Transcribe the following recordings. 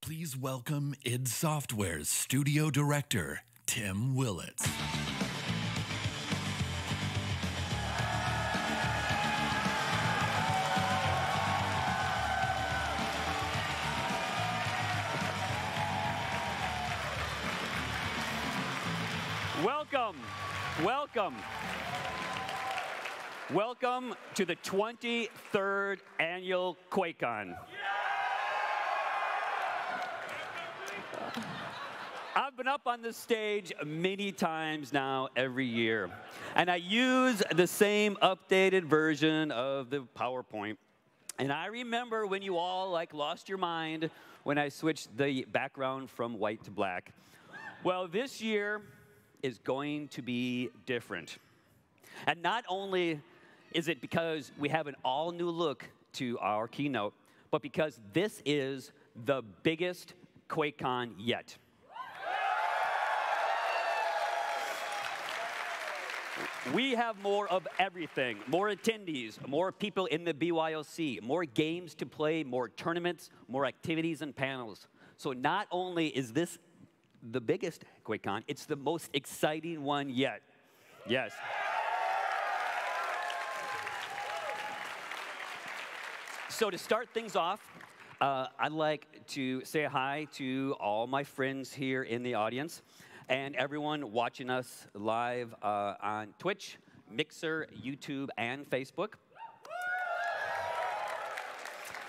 Please welcome id Software's studio director, Tim Willits. Welcome to the 23rd annual QuakeCon. I've been up on this stage many times now every year, and I use the same updated version of the PowerPoint. And I remember when you all lost your mind when I switched the background from white to black. Well, this year is going to be different. And not only is it because we have an all-new look to our keynote, but because this is the biggest QuakeCon yet. We have more of everything, more attendees, more people in the BYOC, more games to play, more tournaments, more activities and panels. So not only is this the biggest QuakeCon, it's the most exciting one yet. Yes. So to start things off, I'd like to say hi to all my friends here in the audience and everyone watching us live on Twitch, Mixer, YouTube, and Facebook.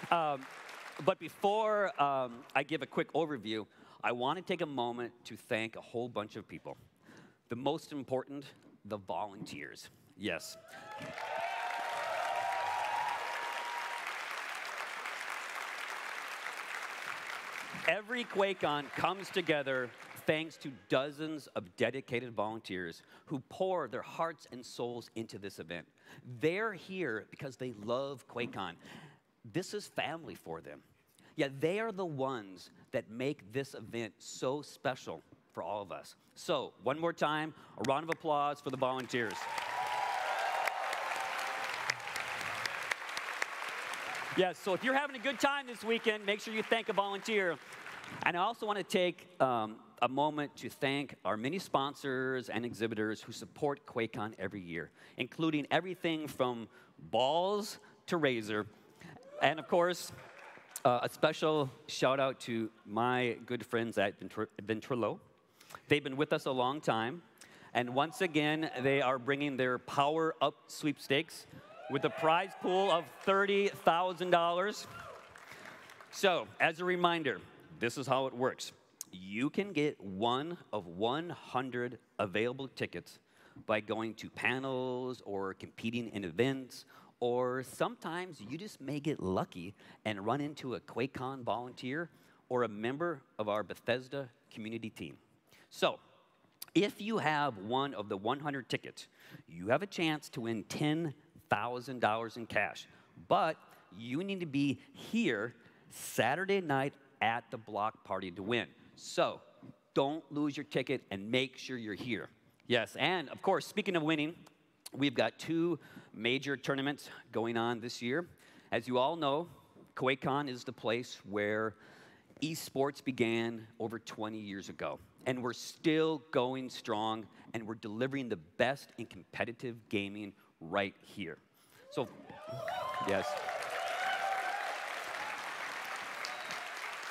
But before I give a quick overview, I want to take a moment to thank a whole bunch of people. The most important, the volunteers. Yes. Every QuakeCon comes together thanks to dozens of dedicated volunteers who pour their hearts and souls into this event. They're here because they love QuakeCon. This is family for them. Yeah, they are the ones that make this event so special for all of us. So, one more time, a round of applause for the volunteers. Yes, so if you're having a good time this weekend, make sure you thank a volunteer. And I also want to take a moment to thank our many sponsors and exhibitors who support QuakeCon every year, including everything from balls to Razer. And of course, a special shout out to my good friends at Ventrilo. They've been with us a long time. And once again, they are bringing their Power Up sweepstakes with a prize pool of $30,000. So, as a reminder, this is how it works. You can get one of 100 available tickets by going to panels or competing in events, or sometimes you just may get lucky and run into a QuakeCon volunteer or a member of our Bethesda community team. So, if you have one of the 100 tickets, you have a chance to win $10,000 in cash. But you need to be here Saturday night at the block party to win. So don't lose your ticket and make sure you're here. Yes, and of course, speaking of winning, we've got two major tournaments going on this year. As you all know, QuakeCon is the place where esports began over 20 years ago. And we're still going strong, and we're delivering the best in competitive gaming right here. So, yes.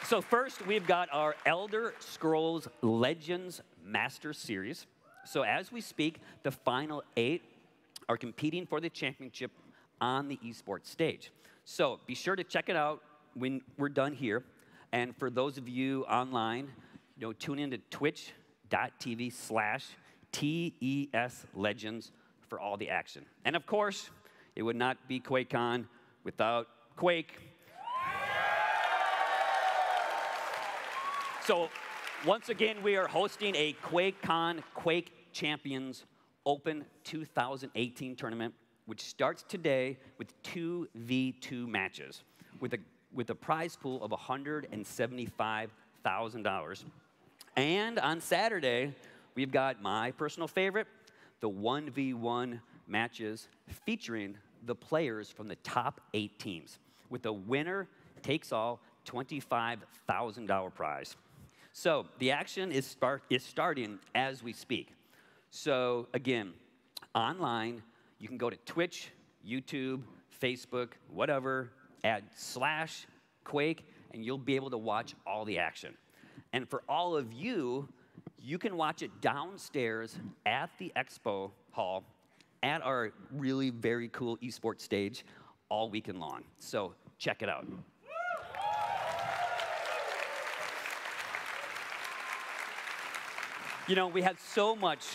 So first, we've got our Elder Scrolls Legends Master Series. So as we speak, the final 8 are competing for the championship on the esports stage. So be sure to check it out when we're done here. And for those of you online, tune in to twitch.tv/TESLegends for all the action. And of course, it would not be QuakeCon without Quake. So once again, we are hosting a QuakeCon Quake Champions Open 2018 tournament, which starts today with 2v2 matches with a prize pool of $175,000. And on Saturday, we've got my personal favorite, the 1v1 matches featuring the players from the top 8 teams, with a winner takes all $25,000 prize. So the action is starting as we speak. So again, online, you can go to Twitch, YouTube, Facebook, whatever, add /Quake, and you'll be able to watch all the action. And for all of you, you can watch it downstairs at the expo hall at our really very cool esports stage all weekend long. So check it out. You know, we had so much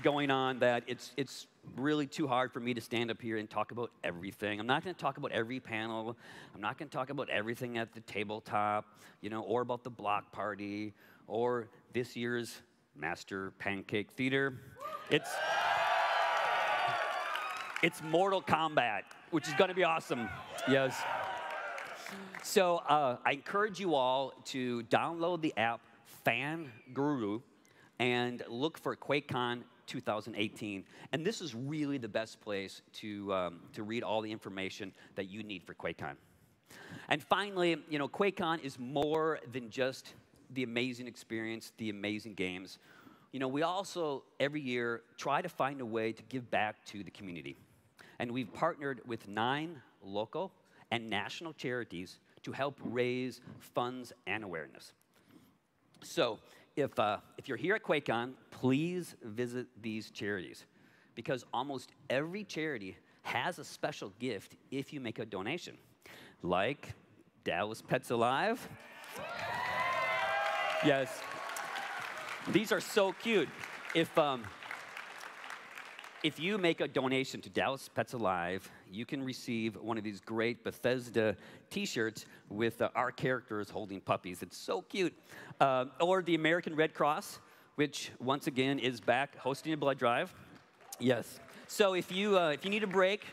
going on that it's really too hard for me to stand up here and talk about everything. I'm not going to talk about every panel. I'm not going to talk about everything at the tabletop, you know, or about the block party, or this year's Master Pancake Theater. It's Mortal Kombat, which is going to be awesome. Yes. So I encourage you all to download the app Fan Guru and look for QuakeCon 2018. And this is really the best place to read all the information that you need for QuakeCon. And finally, you know, QuakeCon is more than just the amazing experience, the amazing games. You know, we also, every year, try to find a way to give back to the community. And we've partnered with 9 local and national charities to help raise funds and awareness. So if you're here at QuakeCon, please visit these charities, because almost every charity has a special gift if you make a donation, like Dallas Pets Alive. Yes, these are so cute. If you make a donation to Dallas Pets Alive, you can receive one of these great Bethesda T-shirts with our characters holding puppies. It's so cute. Or the American Red Cross, which once again is back hosting a blood drive. Yes. So if you need a break,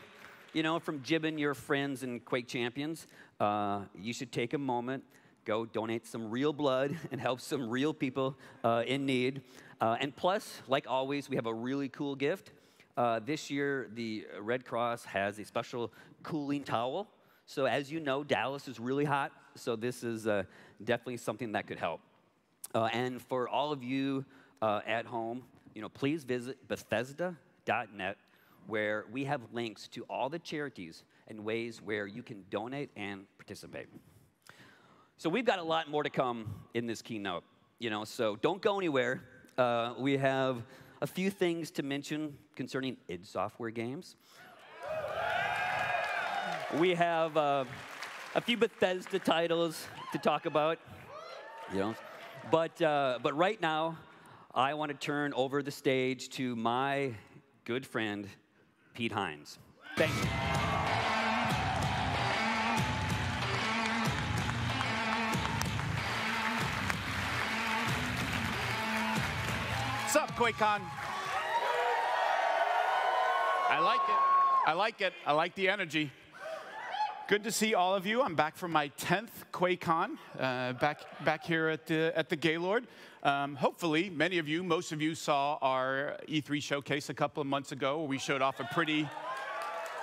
you know, from jibbing your friends and Quake champions, you should take a moment, go donate some real blood and help some real people in need. And plus, like always, we have a really cool gift. This year, the Red Cross has a special cooling towel. So as you know, Dallas is really hot, so this is definitely something that could help. And for all of you at home, you know, please visit Bethesda.net, where we have links to all the charities and ways where you can donate and participate. So we've got a lot more to come in this keynote, you know, so don't go anywhere. We have a few things to mention concerning id Software games. We have a few Bethesda titles to talk about, you know. But right now, I want to turn over the stage to my good friend, Pete Hines. Thank you. What's up, QuakeCon? I like it. I like it. I like the energy. Good to see all of you. I'm back from my 10th QuakeCon, back here at the Gaylord. Hopefully, many of you, most of you saw our E3 showcase a couple of months ago, where we showed off a pretty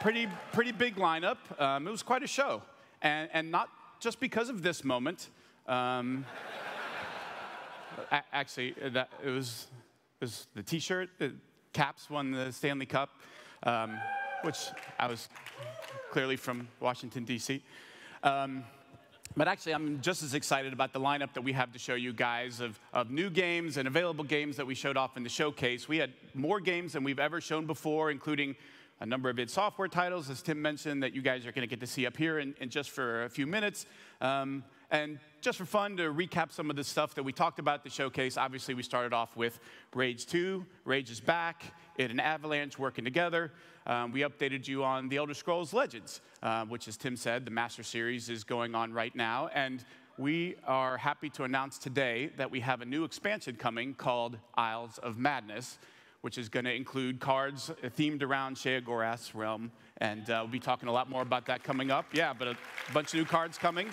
big lineup. It was quite a show, and not just because of this moment. Actually, it was the T-shirt. Caps won the Stanley Cup, which I was clearly from Washington, D.C. But actually, I'm just as excited about the lineup that we have to show you guys of new games and available games that we showed off in the showcase. We had more games than we've ever shown before, including a number of id Software titles, as Tim mentioned, that you guys are going to get to see up here in just for a few minutes. And just for fun, to recap some of the stuff that we talked about at the showcase, obviously we started off with Rage 2. Rage is back. id and Avalanche working together. We updated you on The Elder Scrolls Legends, which, as Tim said, the Master Series is going on right now. And we are happy to announce today that we have a new expansion coming called Isles of Madness, which is going to include cards themed around Sheogorath's realm. And we'll be talking a lot more about that coming up. Yeah, but a bunch of new cards coming.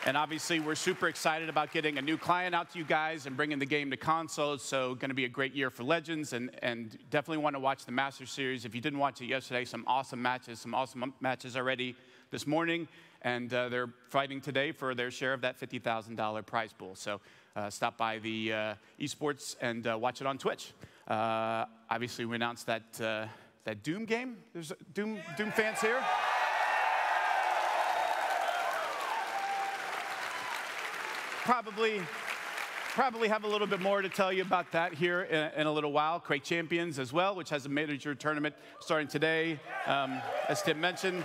And obviously, we're super excited about getting a new client out to you guys and bringing the game to consoles. So going to be a great year for Legends, and definitely want to watch the Master Series. If you didn't watch it yesterday, some awesome matches already this morning. And they're fighting today for their share of that $50,000 prize pool. So stop by the esports and watch it on Twitch. Obviously, we announced that Doom game. There's Doom fans here. Probably have a little bit more to tell you about that here in a little while. Quake Champions as well, which has a major tournament starting today. As Tim mentioned,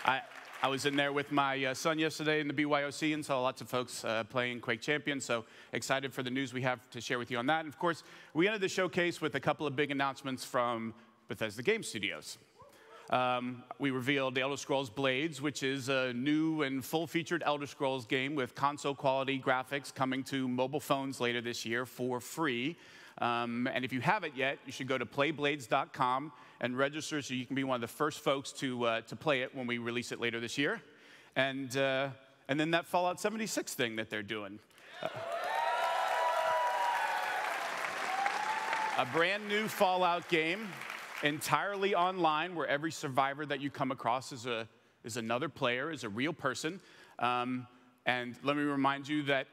I was in there with my son yesterday in the BYOC and saw lots of folks playing Quake Champions, so excited for the news we have to share with you on that. And of course, we ended the showcase with a couple of big announcements from Bethesda Game Studios. We revealed Elder Scrolls Blades, which is a new and full-featured Elder Scrolls game with console-quality graphics coming to mobile phones later this year for free. And if you haven't yet, you should go to playblades.com and register so you can be one of the first folks to play it when we release it later this year. And then that Fallout 76 thing that they're doing. A brand new Fallout game, entirely online, where every survivor that you come across is another player, is a real person. And let me remind you that,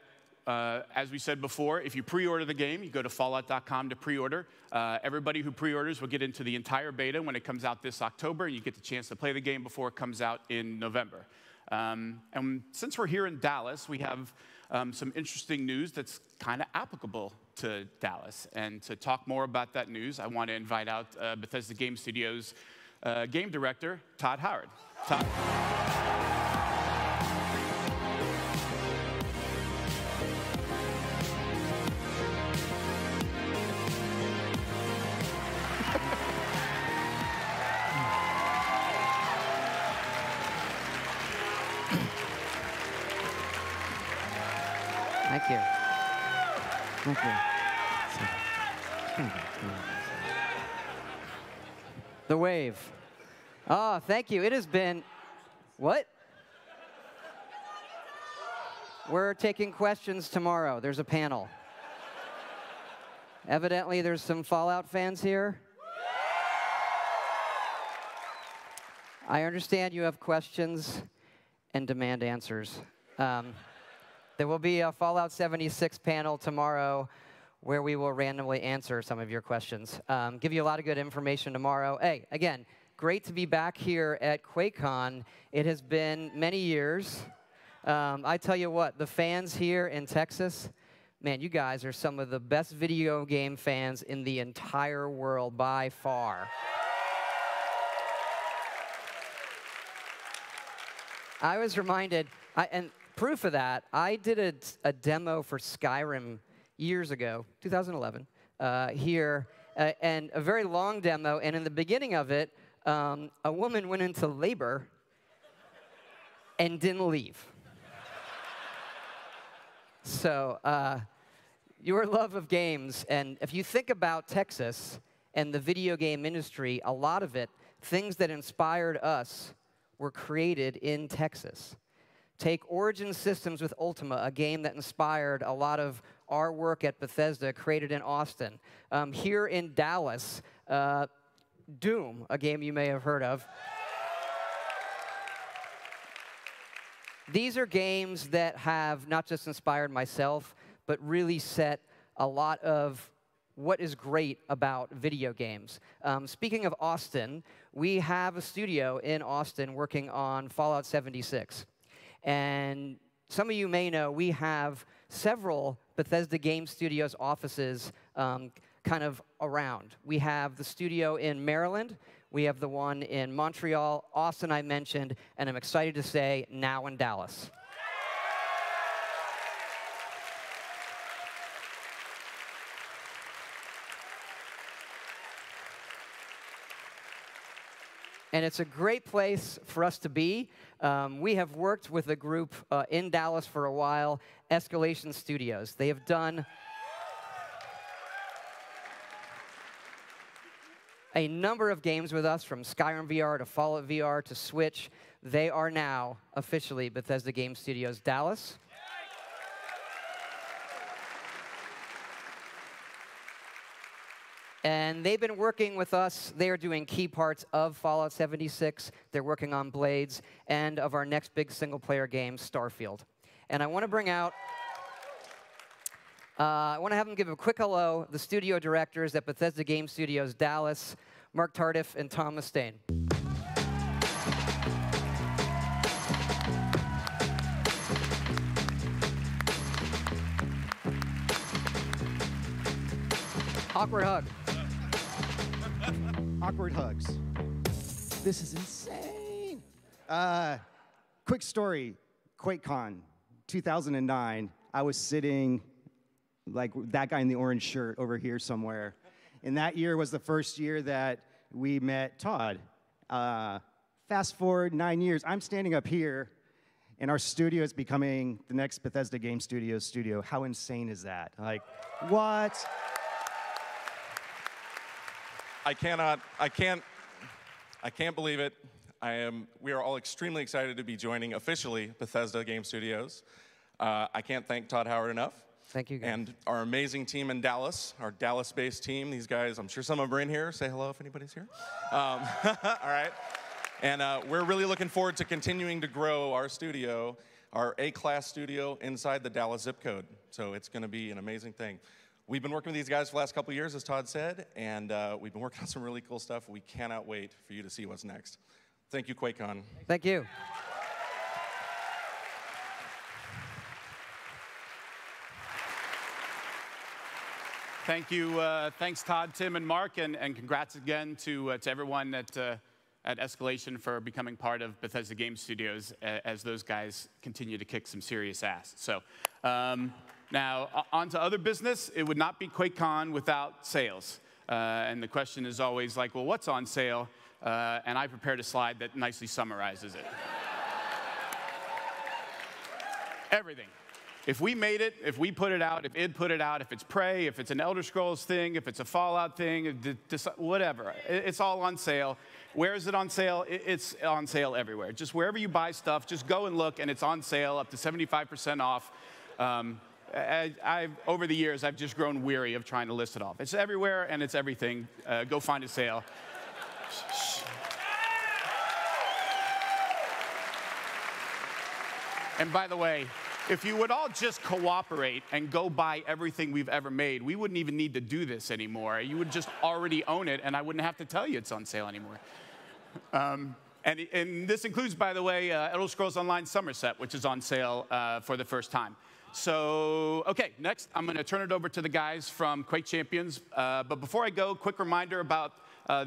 as we said before, if you pre-order the game, you go to fallout.com to pre-order. Everybody who pre-orders will get into the entire beta when it comes out this October, and you get the chance to play the game before it comes out in November. And since we're here in Dallas, we have some interesting news that's kind of applicable to Dallas. And to talk more about that news, I want to invite out Bethesda Game Studios game director, Todd Howard. Todd. Thank you. Thank you. The wave. Oh, thank you. It has been, what? We're taking questions tomorrow. There's a panel. Evidently, there's some Fallout fans here. I understand you have questions and demand answers. There will be a Fallout 76 panel tomorrow where we will randomly answer some of your questions. Give you a lot of good information tomorrow. Hey, again, great to be back here at QuakeCon. It has been many years. I tell you what, the fans here in Texas, man, you guys are some of the best video game fans in the entire world by far. I was reminded, and proof of that, I did a demo for Skyrim years ago, 2011, here, and a very long demo. And in the beginning of it, a woman went into labor and didn't leave. So your love of games, and if you think about Texas and the video game industry, a lot of it, things that inspired us, were created in Texas. Take Origin Systems with Ultima, a game that inspired a lot of our work at Bethesda, created in Austin. Here in Dallas, Doom, a game you may have heard of. These are games that have not just inspired myself, but really set a lot of what is great about video games. Speaking of Austin, we have a studio in Austin working on Fallout 76. And some of you may know we have several Bethesda Game Studios offices kind of around. We have the studio in Maryland. We have the one in Montreal. Austin I mentioned, and I'm excited to say now in Dallas. And it's a great place for us to be. We have worked with a group in Dallas for a while, Escalation Studios. They have done a number of games with us, from Skyrim VR to Fallout VR to Switch. They are now officially Bethesda Game Studios Dallas. And they've been working with us. They are doing key parts of Fallout 76. They're working on Blades and of our next big single-player game, Starfield. And I want to bring out, I want to have them give a quick hello, the studio directors at Bethesda Game Studios Dallas, Mark Tardif and Tom Mustaine. Awkward hug. Awkward hugs. This is insane. Quick story, QuakeCon 2009. I was sitting like that guy in the orange shirt over here somewhere. And that year was the first year that we met Todd. Fast forward 9 years, I'm standing up here, and our studio is becoming the next Bethesda Game Studios studio. How insane is that? Like, what? I can't believe it. We are all extremely excited to be joining officially Bethesda Game Studios. I can't thank Todd Howard enough. Thank you, guys. And our amazing team in Dallas, our Dallas-based team. These guys, I'm sure some of them are in here. Say hello if anybody's here. All right. And we're really looking forward to continuing to grow our studio, our A-class studio inside the Dallas zip code. So it's going to be an amazing thing. We've been working with these guys for the last couple of years, as Todd said, and we've been working on some really cool stuff. We cannot wait for you to see what's next. Thank you, QuakeCon. Thank you. Thank you. Thanks, Todd, Tim, and Mark, and congrats again to everyone at Escalation for becoming part of Bethesda Game Studios as those guys continue to kick some serious ass. So now, on to other business. It would not be QuakeCon without sales. And the question is always like, well, what's on sale? And I prepared a slide that nicely summarizes it. Everything. If we made it, if we put it out, if id put it out, if it's Prey, if it's an Elder Scrolls thing, if it's a Fallout thing, whatever, it's all on sale. Where is it on sale? It's on sale everywhere. Just wherever you buy stuff, just go and look, and it's on sale up to 75% off. Over the years, I've just grown weary of trying to list it off. It's everywhere, and it's everything. Go find a sale. And by the way, if you would all just cooperate and go buy everything we've ever made, we wouldn't even need to do this anymore. You would just already own it, and I wouldn't have to tell you it's on sale anymore. And this includes, by the way, Elder Scrolls Online Somerset, which is on sale for the first time. So, OK, next, I'm going to turn it over to the guys from Quake Champions. But before I go, quick reminder about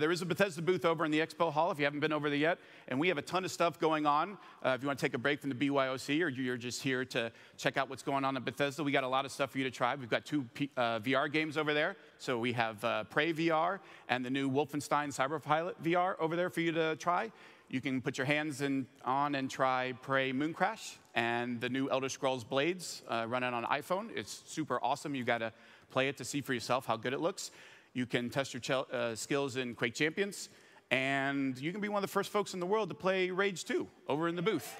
there is a Bethesda booth over in the Expo Hall if you haven't been over there yet. And we have a ton of stuff going on. If you want to take a break from the BYOC or you're just here to check out what's going on in Bethesda, we got a lot of stuff for you to try. We've got 2 VR games over there. So we have Prey VR and the new Wolfenstein Cyberpilot VR over there for you to try. You can put your hands on and try Prey Mooncrash and the new Elder Scrolls Blades running on iPhone. It's super awesome. You got to play it to see for yourself how good it looks. You can test your skills in Quake Champions, and you can be one of the first folks in the world to play Rage 2 over in the booth.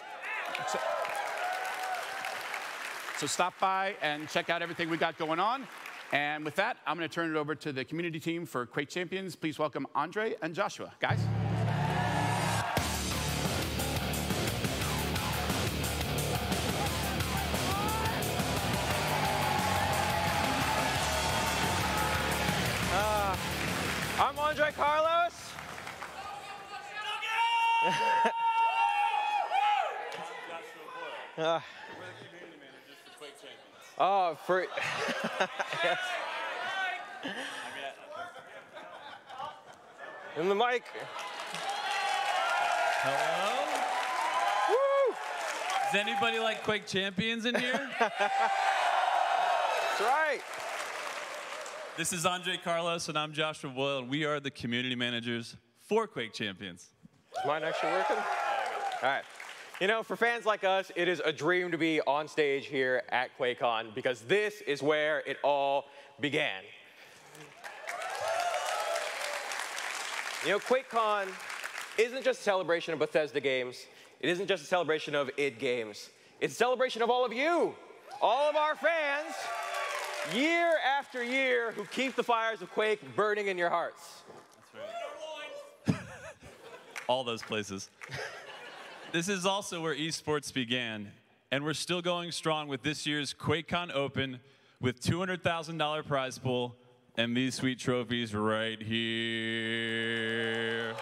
So stop by and check out everything we got going on. And with that, I'm going to turn it over to the community team for Quake Champions. Please welcome Andre and Joshua. Guys. I'm Andre Carlos. We're the community managers for Quake Champions. Oh, for yes. In the mic. Hello? Woo! Does anybody like Quake Champions in here? That's right. This is Andre Carlos, and I'm Joshua Boyle, and we are the community managers for Quake Champions. Is mine actually working? All right. You know, for fans like us, it is a dream to be on stage here at QuakeCon because this is where it all began. You know, QuakeCon isn't just a celebration of Bethesda games. It isn't just a celebration of id Games. It's a celebration of all of you, all of our fans, year after year, who keep the fires of Quake burning in your hearts. That's right. All those places. This is also where esports began, and we're still going strong with this year's QuakeCon Open with $200,000 prize pool and these sweet trophies right here.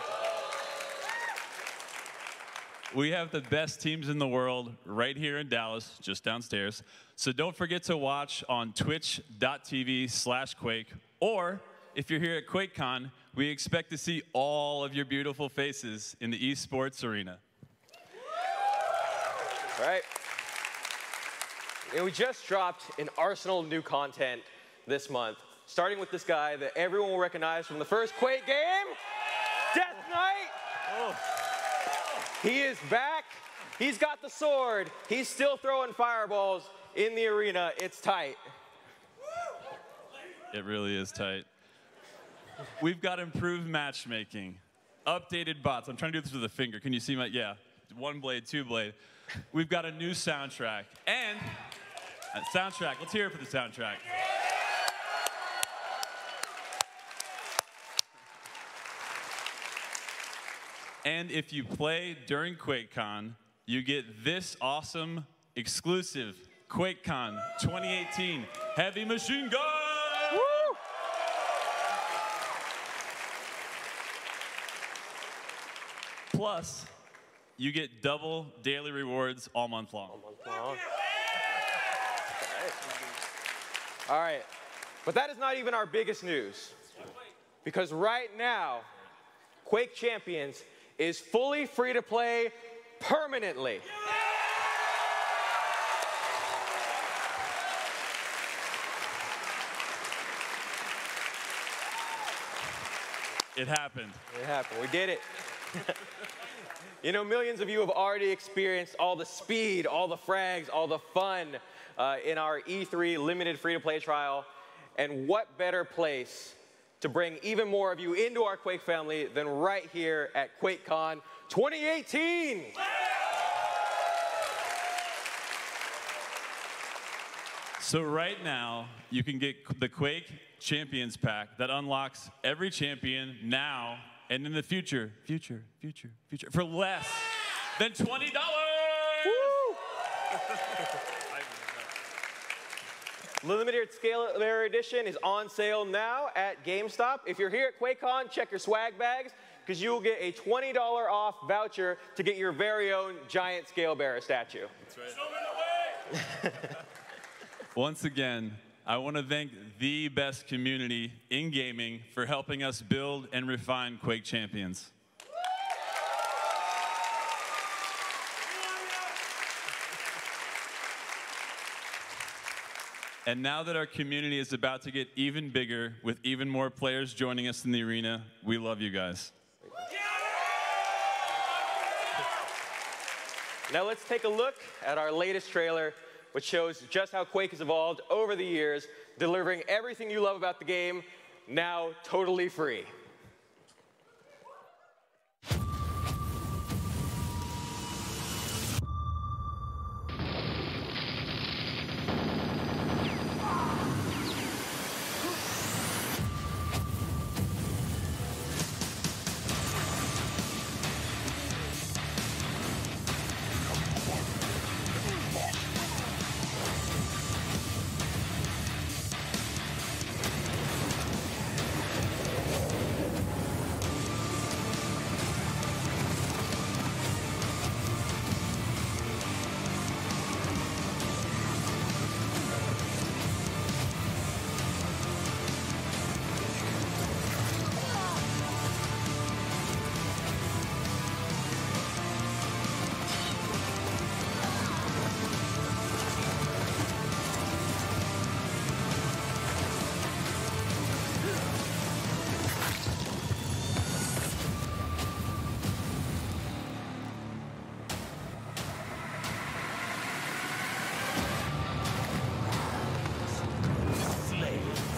We have the best teams in the world right here in Dallas, just downstairs. So don't forget to watch on twitch.tv/Quake. Or if you're here at QuakeCon, we expect to see all of your beautiful faces in the esports arena. All right. And we just dropped an arsenal of new content this month, starting with this guy that everyone will recognize from the first Quake game, Death Knight. Oh. He is back. He's got the sword. He's still throwing fireballs in the arena. It's tight. It really is tight. We've got improved matchmaking, updated bots. I'm trying to do this with a finger. Can you see my, yeah, one blade, two blade. We've got a new soundtrack. And, soundtrack, let's hear it for the soundtrack. And if you play during QuakeCon, you get this awesome, exclusive QuakeCon 2018 Heavy Machine Gun! Woo! Plus, you get double daily rewards all month long. All month long. All right, but that is not even our biggest news. Because right now, Quake Champions is fully free to play permanently. It happened. It happened. We did it. You know, millions of you have already experienced all the speed, all the frags, all the fun in our E3 limited free-to-play trial. And what better place to bring even more of you into our Quake family than right here at QuakeCon 2018. So right now, you can get the Quake Champions Pack that unlocks every champion now and in the future, for less than $20. Limited Scale Edition is on sale now at GameStop. If you're here at QuakeCon, check your swag bags, because you will get a $20 off voucher to get your very own giant Scale Bearer statue. That's right. Once again, I want to thank the best community in gaming for helping us build and refine Quake Champions. And now that our community is about to get even bigger, with even more players joining us in the arena, we love you guys. Now let's take a look at our latest trailer, which shows just how Quake has evolved over the years, delivering everything you love about the game, now totally free.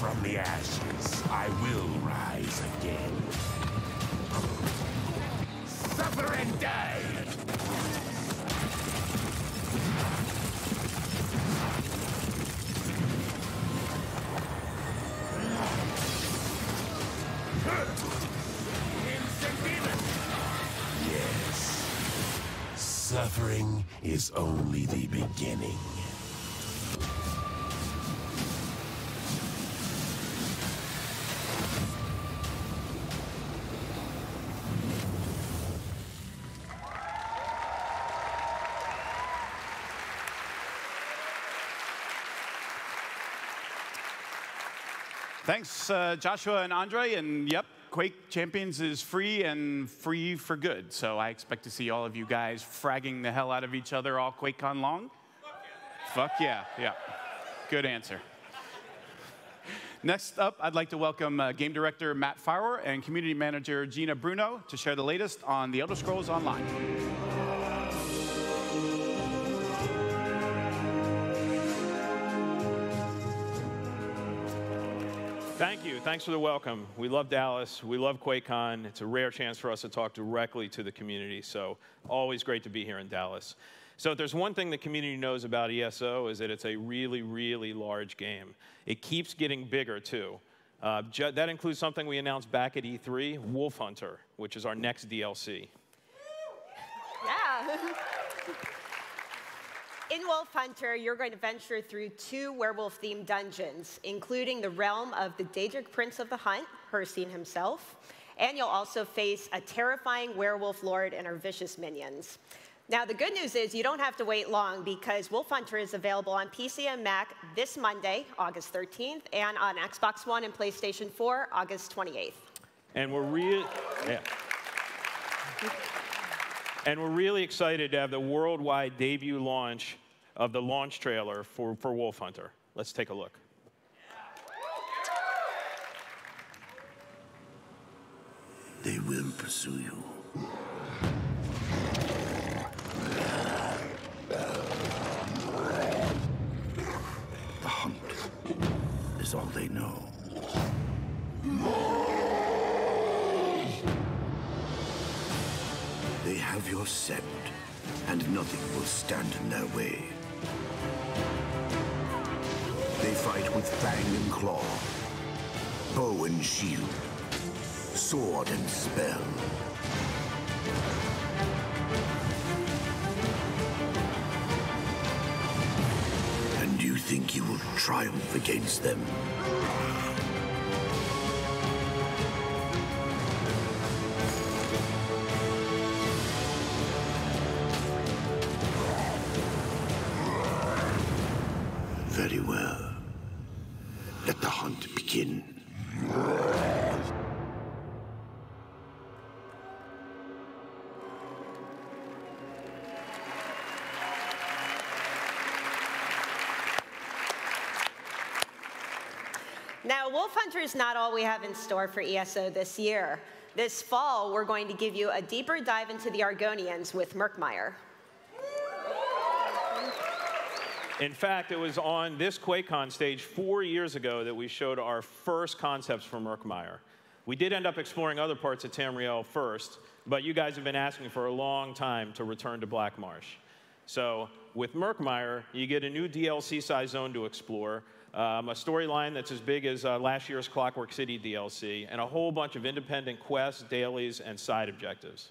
From the ashes, I will rise again. Suffer and die! Instant demon! Yes. Suffering is only the beginning. Thanks, Joshua and Andre. And yep, Quake Champions is free and free for good. So I expect to see all of you guys fragging the hell out of each other all QuakeCon long. Fuck yeah, yeah. Good answer. Next up, I'd like to welcome Game Director Matt Farrer and Community Manager Gina Bruno to share the latest on The Elder Scrolls Online. Thank you. Thanks for the welcome. We love Dallas. We love QuakeCon. It's a rare chance for us to talk directly to the community, so always great to be here in Dallas. So if there's one thing the community knows about ESO is that it's a really, really large game. It keeps getting bigger, too. That includes something we announced back at E3, Wolf Hunter, which is our next DLC. Yeah. In Wolf Hunter, you're going to venture through 2 werewolf-themed dungeons, including the realm of the Daedric Prince of the Hunt, Hircine himself, and you'll also face a terrifying werewolf lord and her vicious minions. Now, the good news is you don't have to wait long because Wolf Hunter is available on PC and Mac this Monday, August 13th, and on Xbox One and PlayStation 4, August 28th. And we're really excited to have the worldwide debut launch of the launch trailer for Wolf Hunter. Let's take a look. They will pursue you. The hunt is all they know. They have your scent, and nothing will stand in their way. They fight with fang and claw, bow and shield, sword and spell. And you think you will triumph against them? Very well. Let the hunt begin. Now, Wolf Hunter is not all we have in store for ESO this year. This fall, we're going to give you a deeper dive into the Argonians with Murkmire. In fact, it was on this QuakeCon stage 4 years ago that we showed our first concepts for Murkmire. We did end up exploring other parts of Tamriel first, but you guys have been asking for a long time to return to Black Marsh. So with Murkmire, you get a new DLC-sized zone to explore, a storyline that's as big as last year's Clockwork City DLC, and a whole bunch of independent quests, dailies, and side objectives.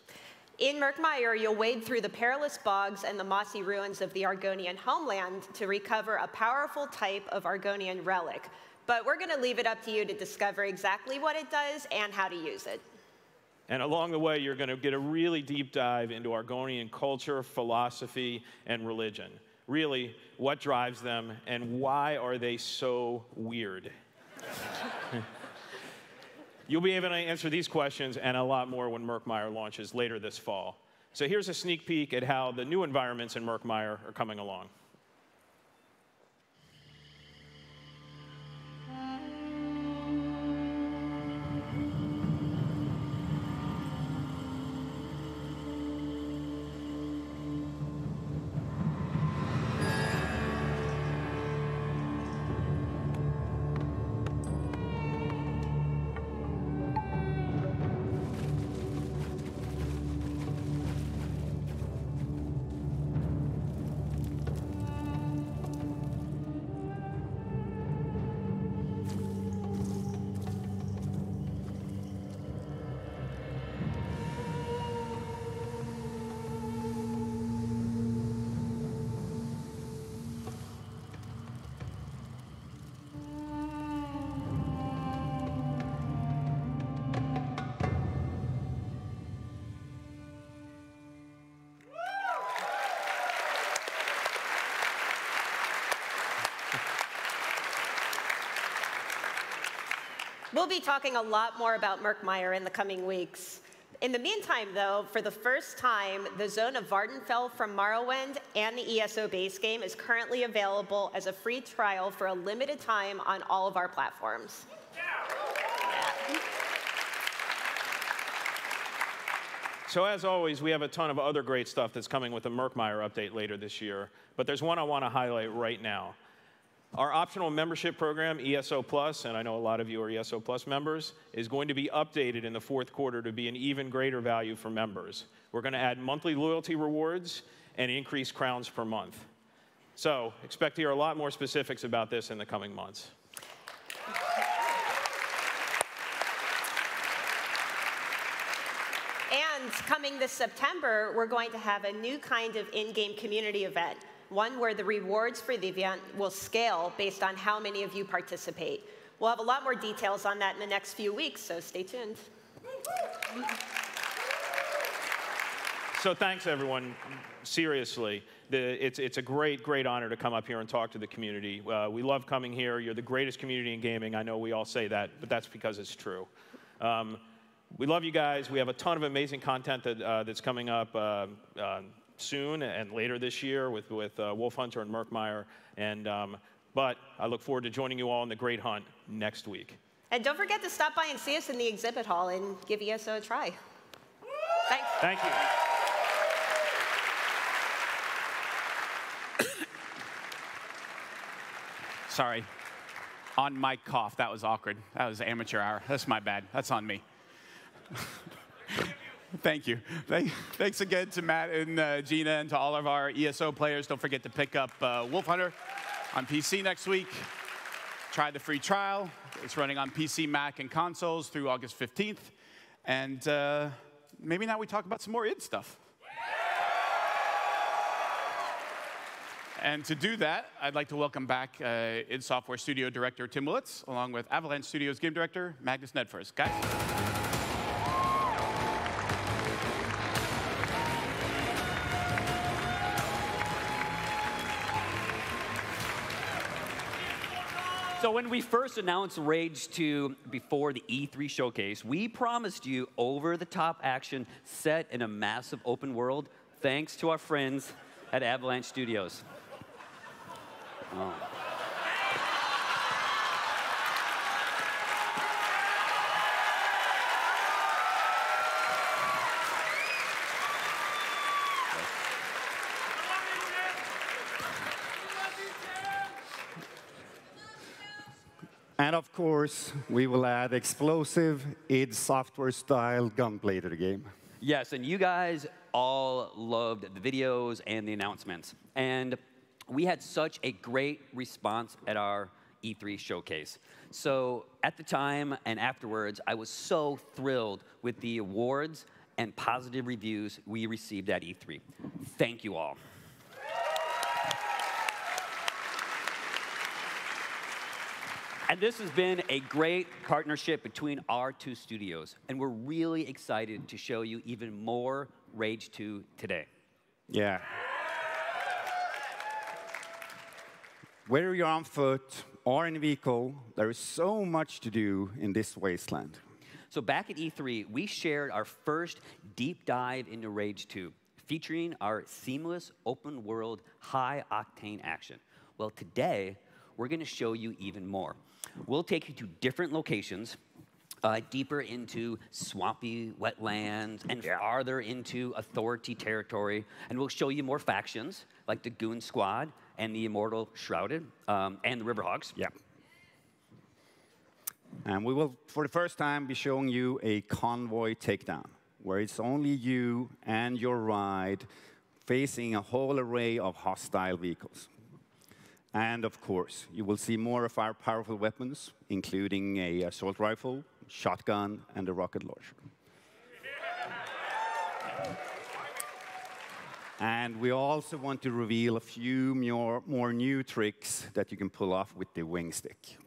In Murkmire, you'll wade through the perilous bogs and the mossy ruins of the Argonian homeland to recover a powerful type of Argonian relic. But we're going to leave it up to you to discover exactly what it does and how to use it. And along the way, you're going to get a really deep dive into Argonian culture, philosophy, and religion. Really, what drives them, and why are they so weird? You'll be able to answer these questions and a lot more when Murkmire launches later this fall. So here's a sneak peek at how the new environments in Murkmire are coming along. We'll be talking a lot more about Murkmire in the coming weeks. In the meantime, though, for the first time, the Zone of Vardenfell from Morrowind and the ESO base game is currently available as a free trial for a limited time on all of our platforms. So as always, we have a ton of other great stuff that's coming with the Murkmire update later this year. But there's one I want to highlight right now. Our optional membership program, ESO Plus, and I know a lot of you are ESO Plus members, is going to be updated in the fourth quarter to be an even greater value for members. We're going to add monthly loyalty rewards and increase crowns per month. So expect to hear a lot more specifics about this in the coming months. And coming this September, we're going to have a new kind of in-game community event, one where the rewards for the event will scale based on how many of you participate. We'll have a lot more details on that in the next few weeks, so stay tuned. So thanks, everyone. Seriously, it's a great, great honor to come up here and talk to the community. We love coming here. You're the greatest community in gaming. I know we all say that, but that's because it's true. We love you guys. We have a ton of amazing content that's coming up soon and later this year with Wolf Hunter and Murkmire. But I look forward to joining you all in the Great Hunt next week. And don't forget to stop by and see us in the exhibit hall and give ESO a try. Thanks. Thank you. Sorry. On mic cough. That was awkward. That was amateur hour. That's my bad. That's on me. Thank you. Thanks again to Matt and Gina and to all of our ESO players. Don't forget to pick up Wolf Hunter on PC next week. Try the free trial. It's running on PC, Mac, and consoles through August 15th. And maybe now we talk about some more id stuff. And to do that, I'd like to welcome back id Software Studio Director Tim Willits, along with Avalanche Studios Game Director Magnus Nedfors. Guys? So when we first announced Rage 2 before the E3 showcase, we promised you over-the-top action set in a massive open world, thanks to our friends at Avalanche Studios. Oh. And of course, we will add explosive id Software-style gunplay to the game. Yes, and you guys all loved the videos and the announcements. And we had such a great response at our E3 showcase. So at the time and afterwards, I was so thrilled with the awards and positive reviews we received at E3. Thank you all. And this has been a great partnership between our two studios, and we're really excited to show you even more Rage 2 today. Yeah. Whether you're on foot or in a vehicle, there is so much to do in this wasteland. So back at E3, we shared our first deep dive into Rage 2, featuring our seamless open world high-octane action. Well, today, we're going to show you even more. We'll take you to different locations, deeper into swampy wetlands and farther into authority territory. And we'll show you more factions, like the Goon Squad and the Immortal Shrouded and the Riverhogs. Yeah. And we will, for the first time, be showing you a convoy takedown, where it's only you and your ride facing a whole array of hostile vehicles. And of course, you will see more of our powerful weapons, including an assault rifle, shotgun, and a rocket launcher. And we also want to reveal a few more new tricks that you can pull off with the wing stick.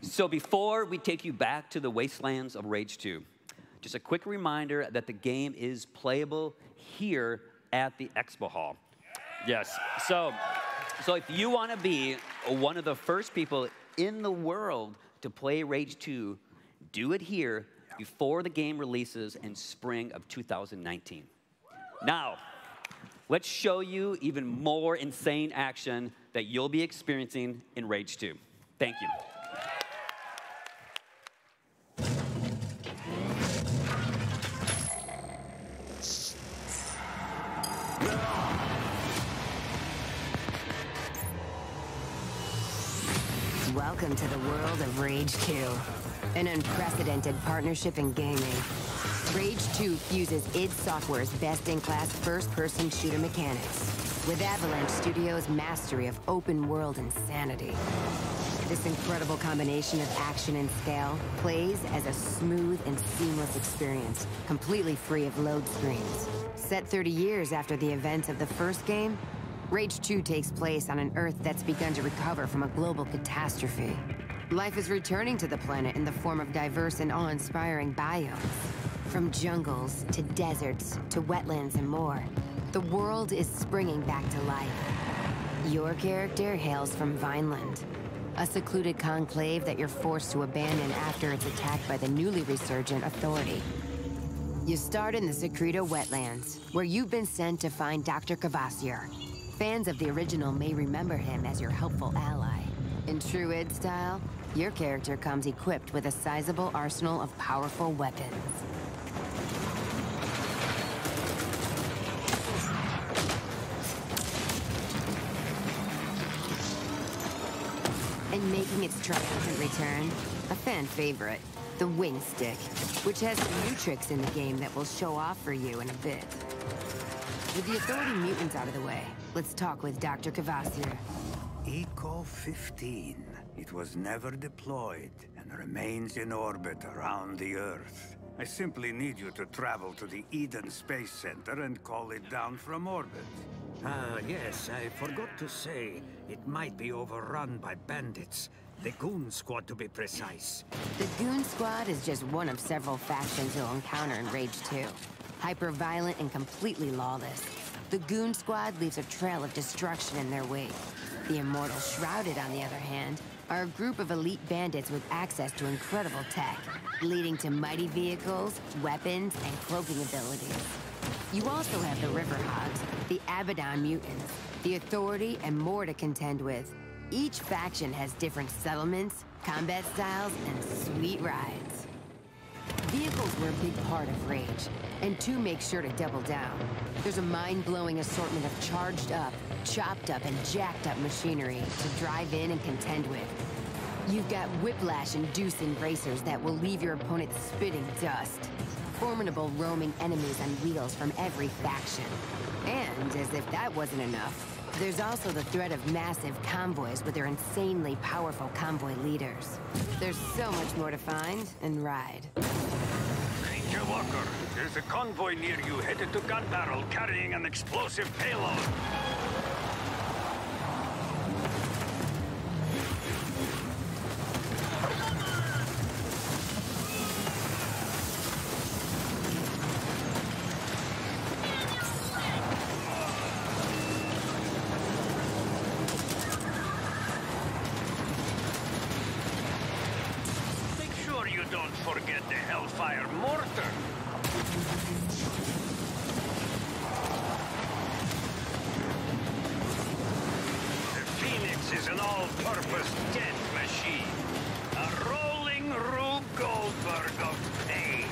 So before we take you back to the wastelands of Rage 2, just a quick reminder that the game is playable here at the Expo Hall. Yes. So if you want to be one of the first people in the world to play Rage 2, Do it here before the game releases in spring of 2019. Now, let's show you even more insane action that you'll be experiencing in Rage 2. Thank you. Welcome to the world of Rage 2, an unprecedented partnership in gaming. Rage 2 fuses id Software's best-in-class first-person shooter mechanics with Avalanche Studios' mastery of open-world insanity. This incredible combination of action and scale plays as a smooth and seamless experience, completely free of load screens. Set 30 years after the events of the first game, Rage 2 takes place on an Earth that's begun to recover from a global catastrophe. Life is returning to the planet in the form of diverse and awe-inspiring biomes. From jungles, to deserts, to wetlands and more, the world is springing back to life. Your character hails from Vineland, a secluded conclave that you're forced to abandon after it's attacked by the newly resurgent Authority. You start in the Secreto wetlands, where you've been sent to find Dr. Kvasir. Fans of the original may remember him as your helpful ally. In true id style, your character comes equipped with a sizable arsenal of powerful weapons. And making its triumphant return, a fan favorite, the Wing Stick, which has some new tricks in the game that we'll show off for you in a bit. With the Authority mutants out of the way, let's talk with Dr. Kvasir. Eco-15. It was never deployed and remains in orbit around the Earth. I simply need you to travel to the Eden Space Center and call it down from orbit. Ah, yes, I forgot to say, it might be overrun by bandits. The Goon Squad, to be precise. The Goon Squad is just one of several factions you'll encounter in Rage 2. Hyper-violent and completely lawless, the Goon Squad leaves a trail of destruction in their wake. The Immortal Shrouded, on the other hand, are a group of elite bandits with access to incredible tech, leading to mighty vehicles, weapons, and cloaking abilities. You also have the Riverhogs, the Abaddon Mutants, the Authority, and more to contend with. Each faction has different settlements, combat styles, and sweet rides. Vehicles were a big part of Rage, and 2 makes sure to double down. There's a mind-blowing assortment of charged up, chopped up, and jacked up machinery to drive in and contend with. You've got whiplash-inducing racers that will leave your opponent spitting dust. Formidable roaming enemies on wheels from every faction. And, as if that wasn't enough, there's also the threat of massive convoys with their insanely powerful convoy leaders. There's so much more to find and ride. Ranger Walker, there's a convoy near you headed to Gun Barrel carrying an explosive payload. Don't forget the Hellfire Mortar. The Phoenix is an all-purpose death machine. A rolling Rube Goldberg of pain.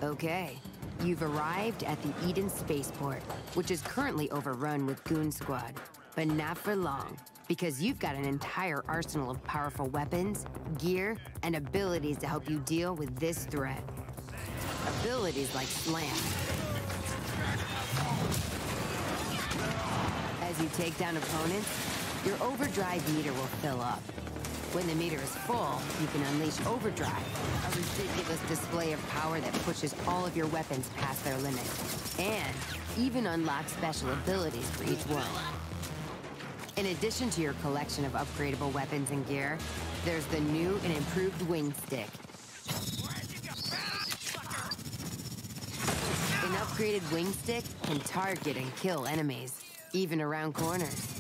Okay, you've arrived at the Eden Spaceport, which is currently overrun with Goon Squad. But not for long, because you've got an entire arsenal of powerful weapons, gear, and abilities to help you deal with this threat. Abilities like Slam. As you take down opponents, your overdrive meter will fill up. When the meter is full, you can unleash Overdrive, a ridiculous display of power that pushes all of your weapons past their limit, and even unlock special abilities for each one. In addition to your collection of upgradable weapons and gear, there's the new and improved Wing Stick. upgraded wing stick can target and kill enemies, even around corners.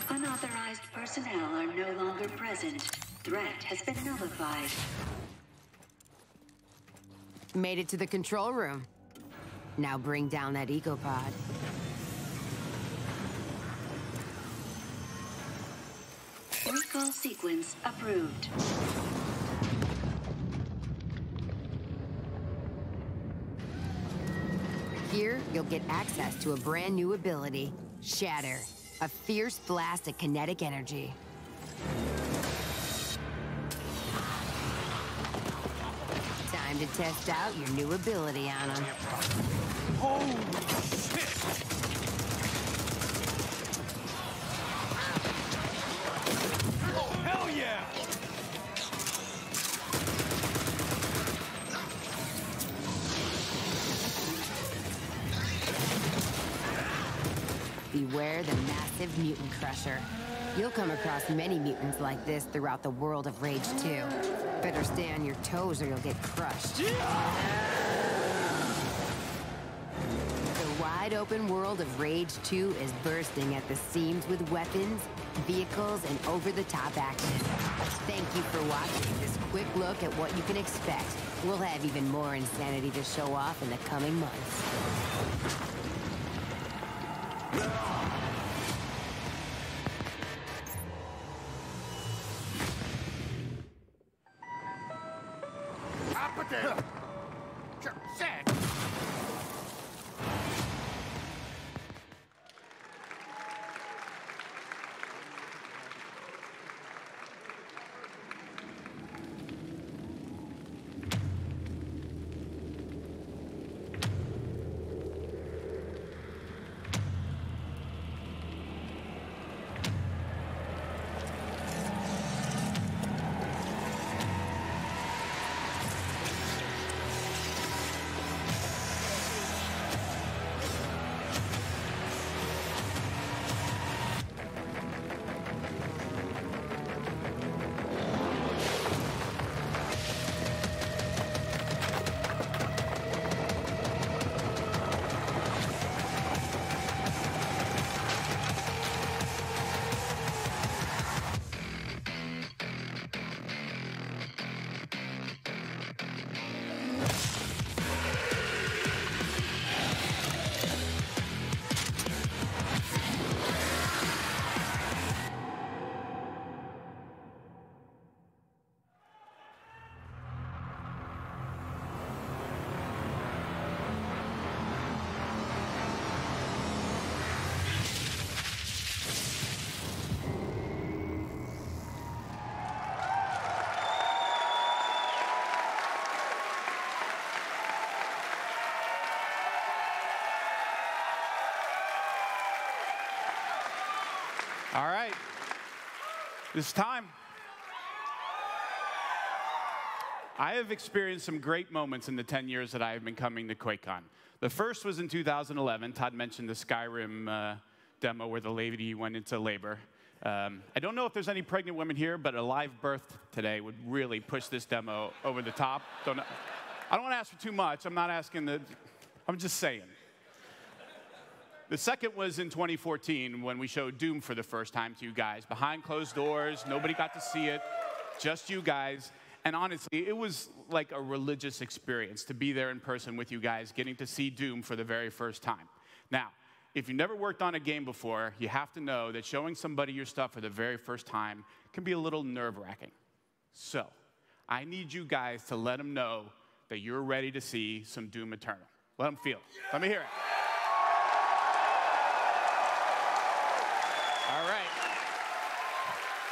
Unauthorized personnel are no longer present. Threat has been nullified. Made it to the control room. Now bring down that ecopod. Recall sequence approved. Here, you'll get access to a brand new ability, Shatter, a fierce blast of kinetic energy. Time to test out your new ability on him. Holy shit! Oh, hell yeah! Beware the massive mutant crusher. You'll come across many mutants like this throughout the world of Rage 2. Better stay on your toes or you'll get crushed. The wide open world of Rage 2 is bursting at the seams with weapons, vehicles, and over-the-top action. Thank you for watching this quick look at what you can expect. We'll have even more insanity to show off in the coming months. All right. It's time. I have experienced some great moments in the 10 years that I have been coming to QuakeCon. The first was in 2011. Todd mentioned the Skyrim demo where the lady went into labor. I don't know if there's any pregnant women here, but a live birth today would really push this demo over the top. I don't want to ask for too much. I'm not asking I'm just saying. The second was in 2014 when we showed Doom for the first time to you guys. Behind closed doors, nobody got to see it, just you guys. And honestly, it was like a religious experience to be there in person with you guys, getting to see Doom for the very first time. Now, if you've never worked on a game before, you have to know that showing somebody your stuff for the very first time can be a little nerve-wracking. So, I need you guys to let them know that you're ready to see some Doom Eternal. Let them feel it. Let me hear it. All right.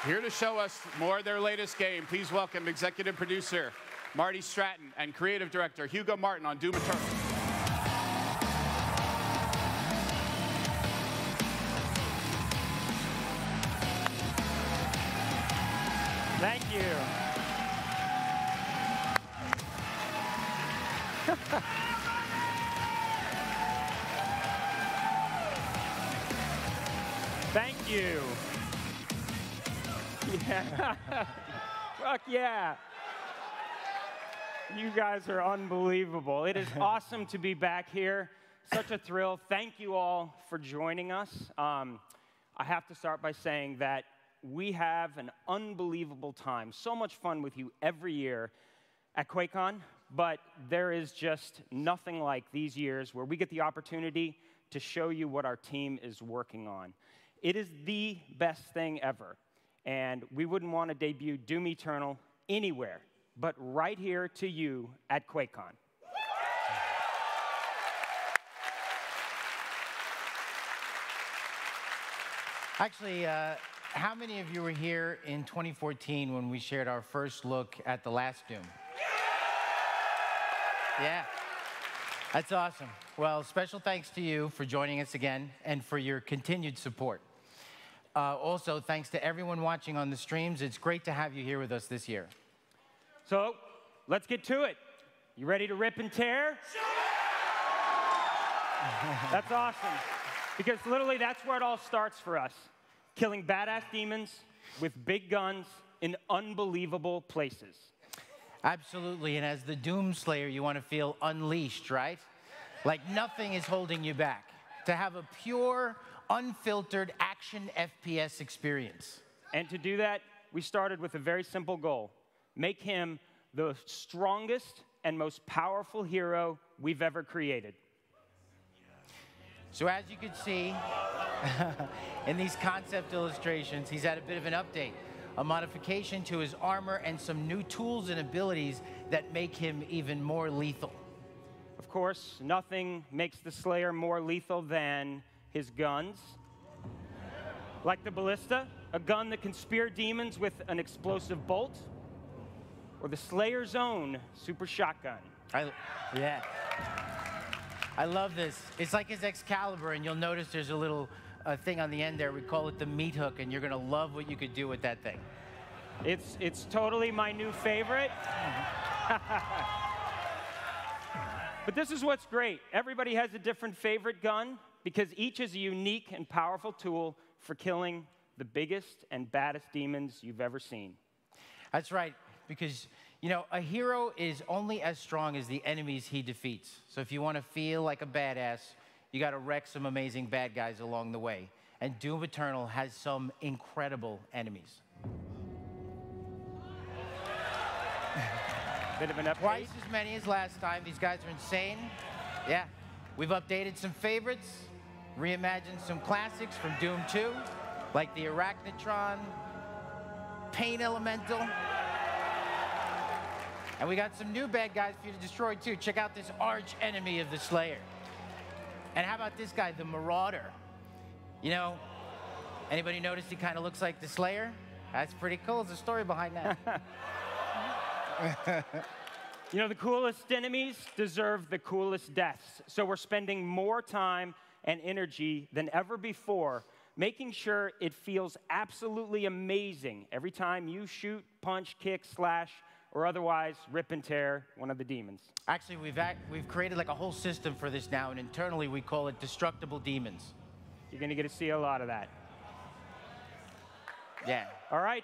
Here to show us more of their latest game, please welcome executive producer Marty Stratton and creative director Hugo Martin on Doom Eternal. Thank you. Thank you. Yeah. Fuck yeah. You guys are unbelievable. It is awesome to be back here. Such a thrill. Thank you all for joining us. I have to start by saying that we have an unbelievable time, so much fun with you every year at QuakeCon, but there is just nothing like these years where we get the opportunity to show you what our team is working on. It is the best thing ever, and we wouldn't want to debut Doom Eternal anywhere but right here to you at QuakeCon. Actually, how many of you were here in 2014 when we shared our first look at the last Doom? Yeah, that's awesome. Well, special thanks to you for joining us again and for your continued support. Also, thanks to everyone watching on the streams. It's great to have you here with us this year. So, let's get to it. You ready to rip and tear? That's awesome. Because literally, that's where it all starts for us. Killing badass demons with big guns in unbelievable places. Absolutely, and as the Doom Slayer, you want to feel unleashed, right? Like nothing is holding you back. To have a pure, unfiltered action FPS experience. And to do that, we started with a very simple goal. Make him the strongest and most powerful hero we've ever created. So as you can see in these concept illustrations, he's had a bit of an update, a modification to his armor and some new tools and abilities that make him even more lethal. Of course, nothing makes the Slayer more lethal than his guns. Like the Ballista, a gun that can spear demons with an explosive bolt, or the Slayer's own super shotgun. Yeah. I love this. It's like his Excalibur, and you'll notice there's a little thing on the end there. We call it the meat hook, and you're going to love what you could do with that thing. It's totally my new favorite. But this is what's great. Everybody has a different favorite gun because each is a unique and powerful tool for killing the biggest and baddest demons you've ever seen. That's right, because you know, a hero is only as strong as the enemies he defeats. So if you want to feel like a badass, you got to wreck some amazing bad guys along the way. And Doom Eternal has some incredible enemies. Bit of an update. Twice as many as last time. These guys are insane. Yeah, we've updated some favorites, reimagined some classics from Doom 2, like the Arachnotron, Pain Elemental. And we got some new bad guys for you to destroy, too. Check out this arch enemy of the Slayer. And how about this guy, the Marauder? You know, anybody notice he kind of looks like the Slayer? That's pretty cool. There's a story behind that. You know, the coolest enemies deserve the coolest deaths. So we're spending more time and energy than ever before making sure it feels absolutely amazing every time you shoot, punch, kick, slash, or otherwise rip and tear one of the demons. Actually, we've created like a whole system for this now, and internally we call it destructible demons. You're going to get to see a lot of that. Yeah. All right.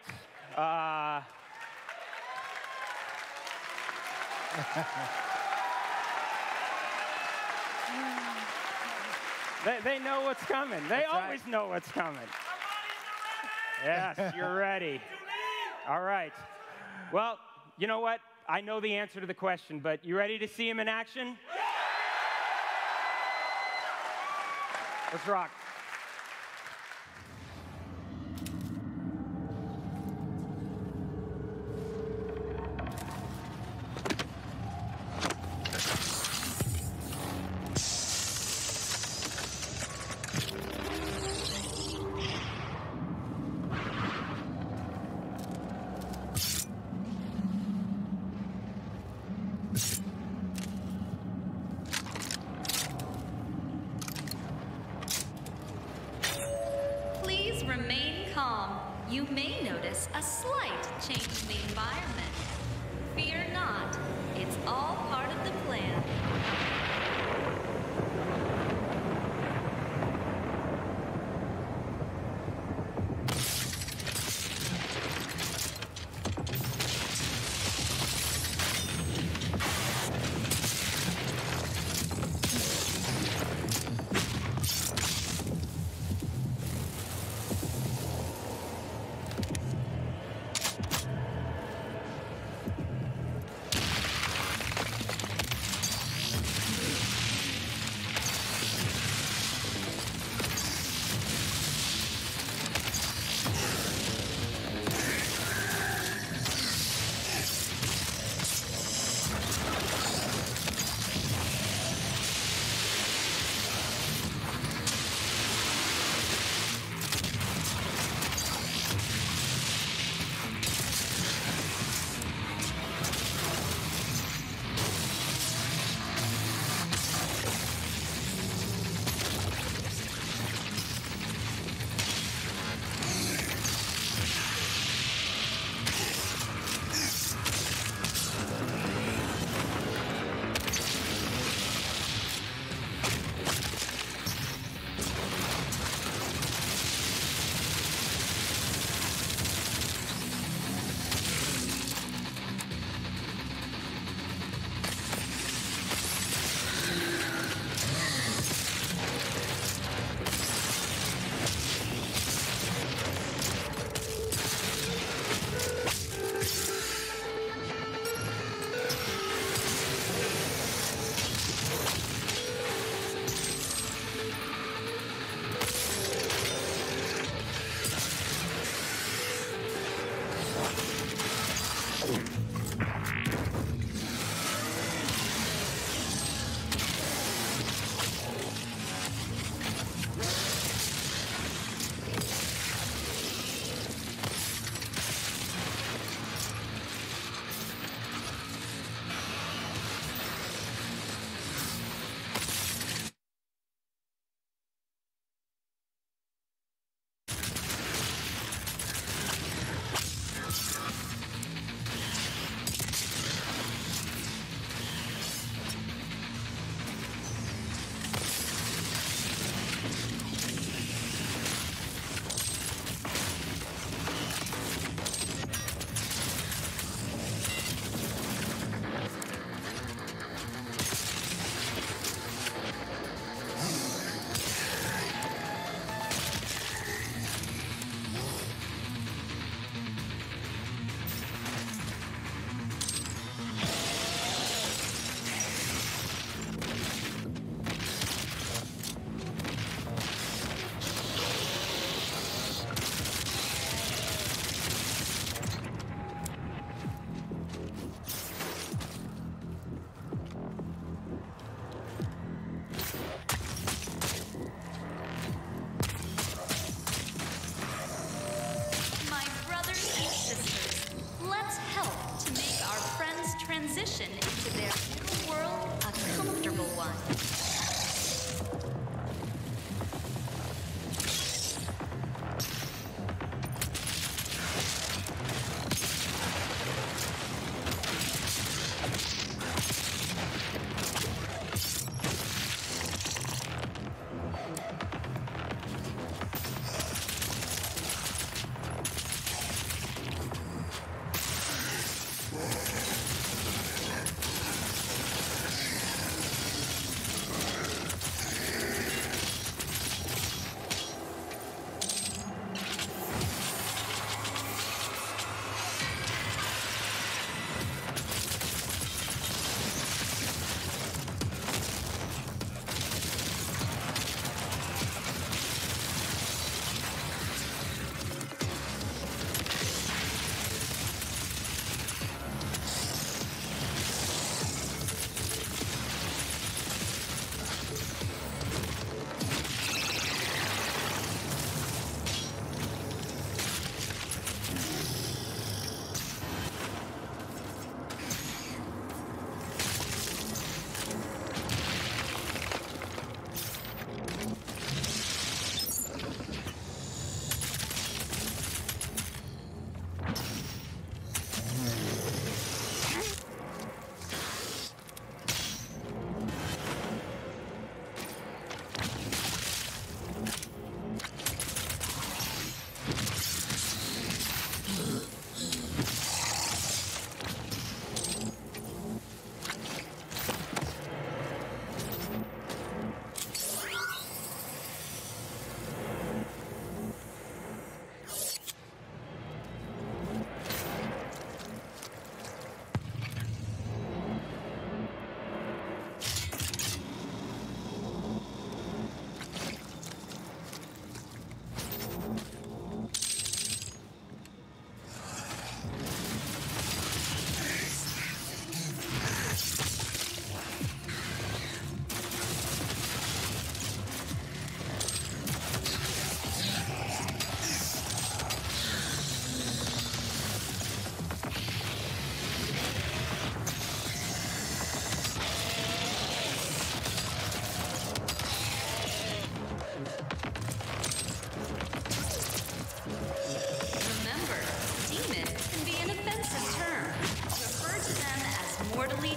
They know what's coming. They always know what's coming. Yes, you're ready. All right. Well, you know what? I know the answer to the question, but you ready to see him in action? Let's rock. you may notice a slight change in the environment. Fear not, it's all part of the plan.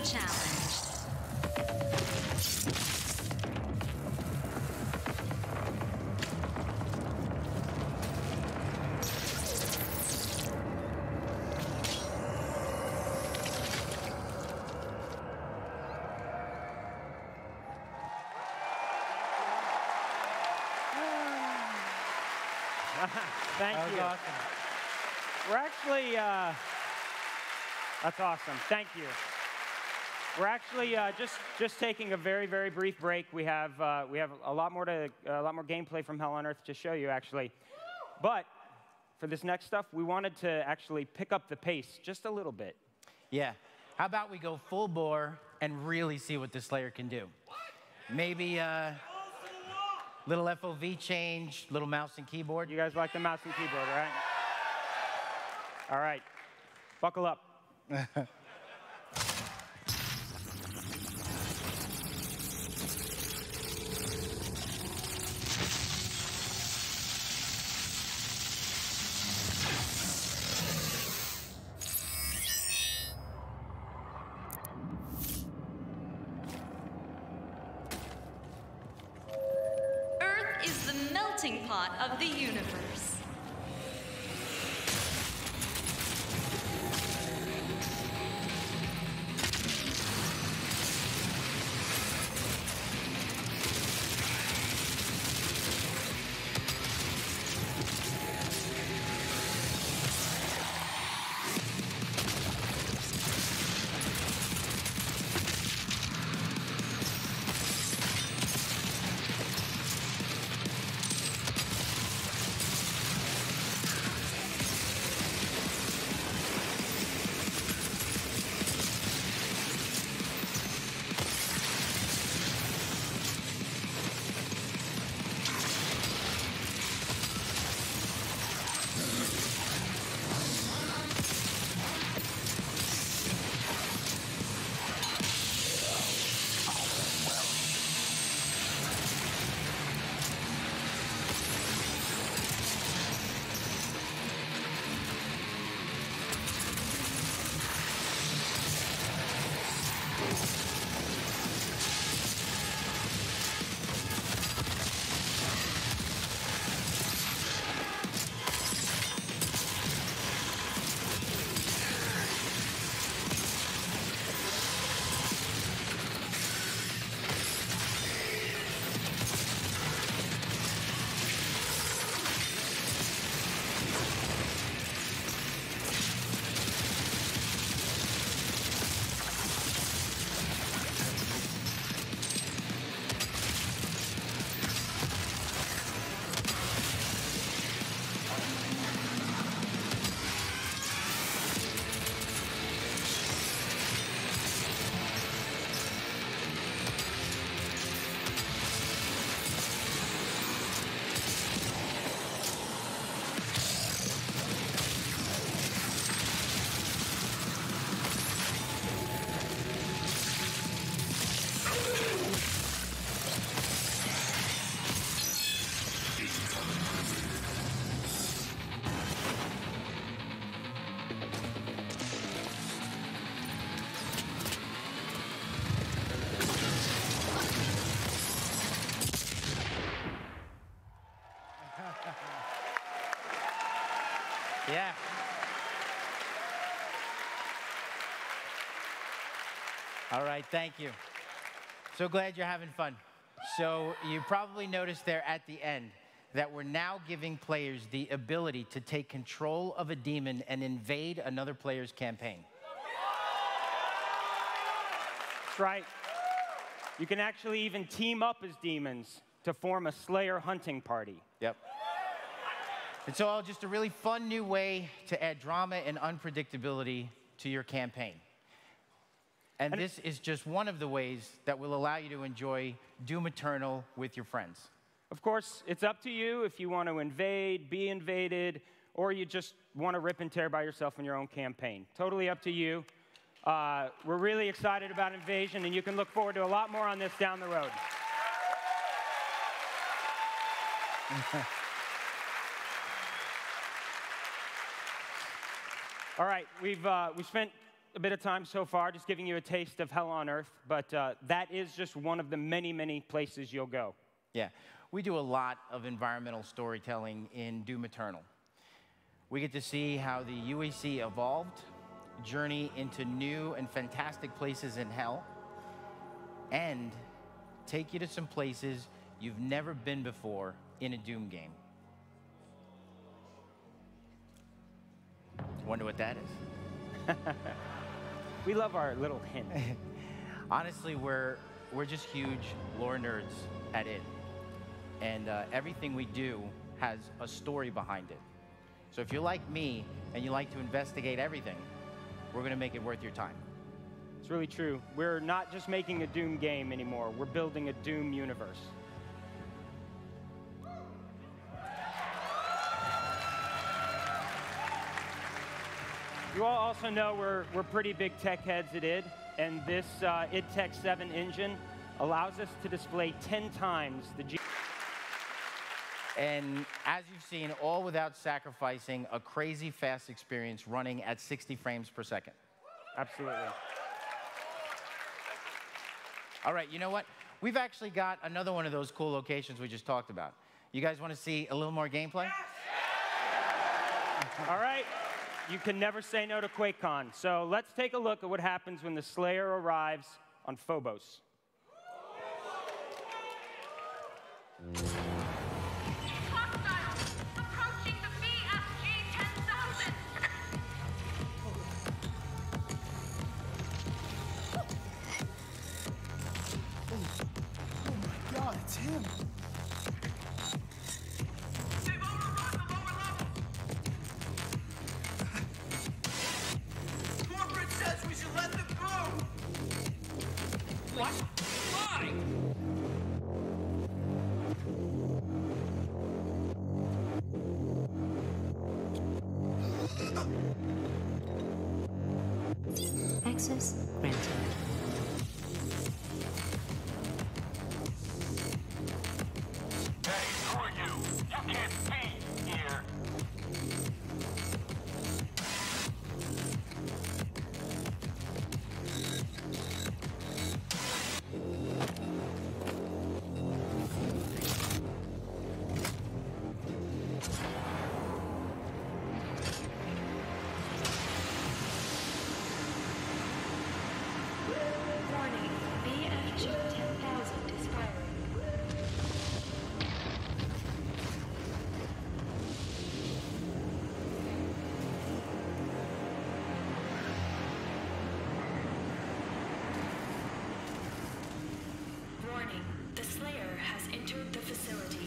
challenged. Thank you. Awesome. We're actually, that's awesome. Thank you. We're actually just taking a very, very brief break. We have a lot more gameplay from Hell on Earth to show you, actually. But for this next stuff, we wanted to actually pick up the pace just a little bit. Yeah. How about we go full bore and really see what the Slayer can do? Maybe little FOV change, little mouse and keyboard. You guys like the mouse and keyboard, right? All right. Buckle up. Earth is the melting pot of the universe. Yeah. All right, thank you. So glad you're having fun. So you probably noticed there at the end that we're now giving players the ability to take control of a demon and invade another player's campaign. That's right. You can actually even team up as demons to form a Slayer hunting party. Yep. It's all just a really fun new way to add drama and unpredictability to your campaign. And this is just one of the ways that will allow you to enjoy Doom Eternal with your friends. Of course, it's up to you if you want to invade, be invaded, or you just want to rip and tear by yourself in your own campaign. Totally up to you. We're really excited about Invasion, and you can look forward to a lot more on this down the road. All right, we've spent a bit of time so far, just giving you a taste of hell on earth, but that is just one of the many, many places you'll go. Yeah, we do a lot of environmental storytelling in Doom Eternal. We get to see how the UAC evolved, journey into new and fantastic places in hell, and take you to some places you've never been before in a Doom game. Wonder what that is? We love our little hint. Honestly, we're just huge lore nerds at id. And everything we do has a story behind it. So if you're like me and you like to investigate everything, we're going to make it worth your time. It's really true. We're not just making a Doom game anymore. We're building a Doom universe. You all also know we're pretty big tech heads at id, and this id Tech 7 engine allows us to display 10 times the And as you've seen, all without sacrificing a crazy fast experience running at 60 frames per second. Absolutely. All right, you know what? We've actually got another one of those cool locations we just talked about. You guys want to see a little more gameplay? All right. You can never say no to QuakeCon. So let's take a look at what happens when the Slayer arrives on Phobos. God, it's him. They've overrun the lower level. Corporate says we should let them go. What? Why? Access granted. The Slayer has entered the facility.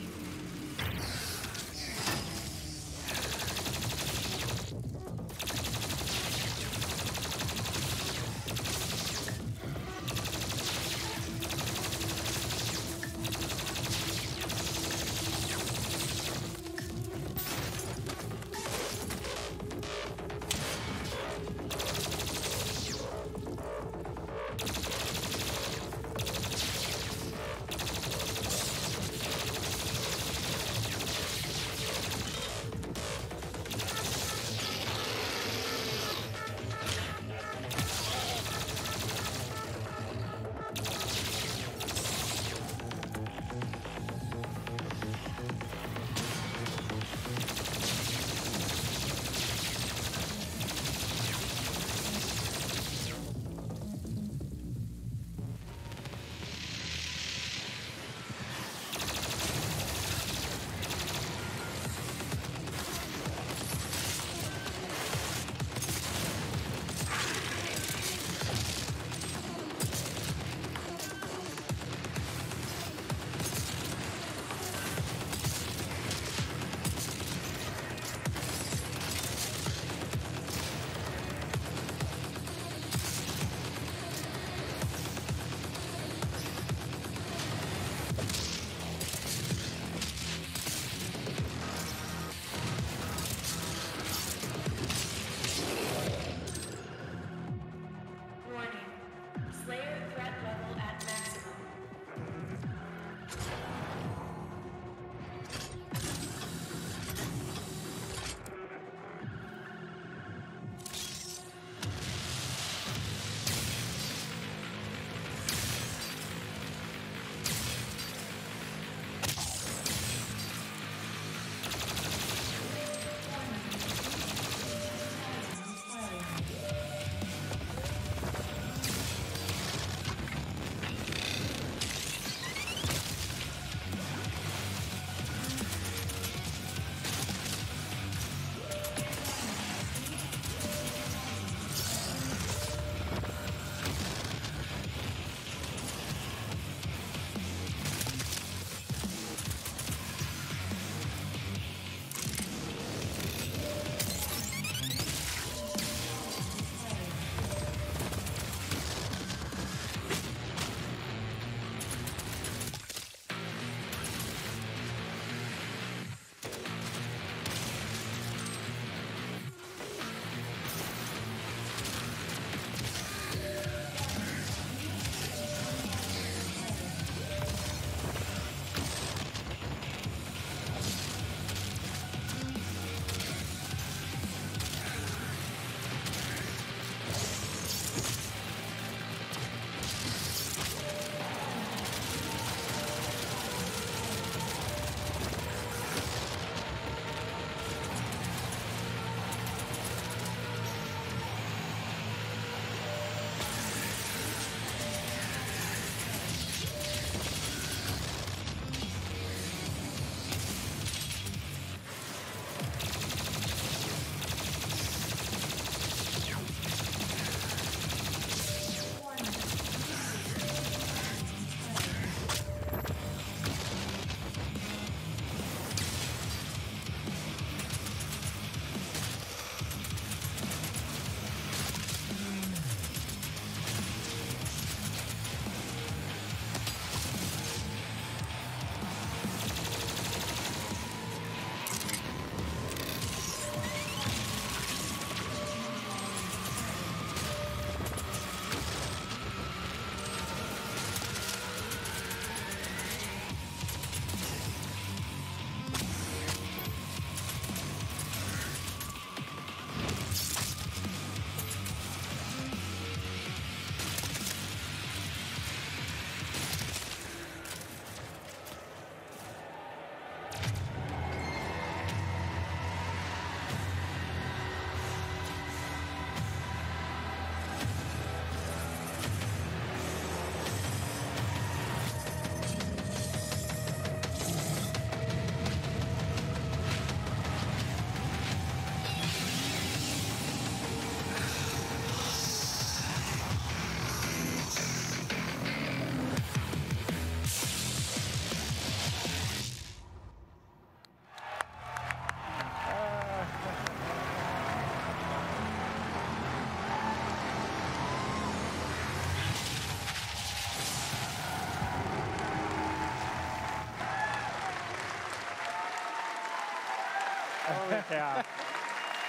Yeah.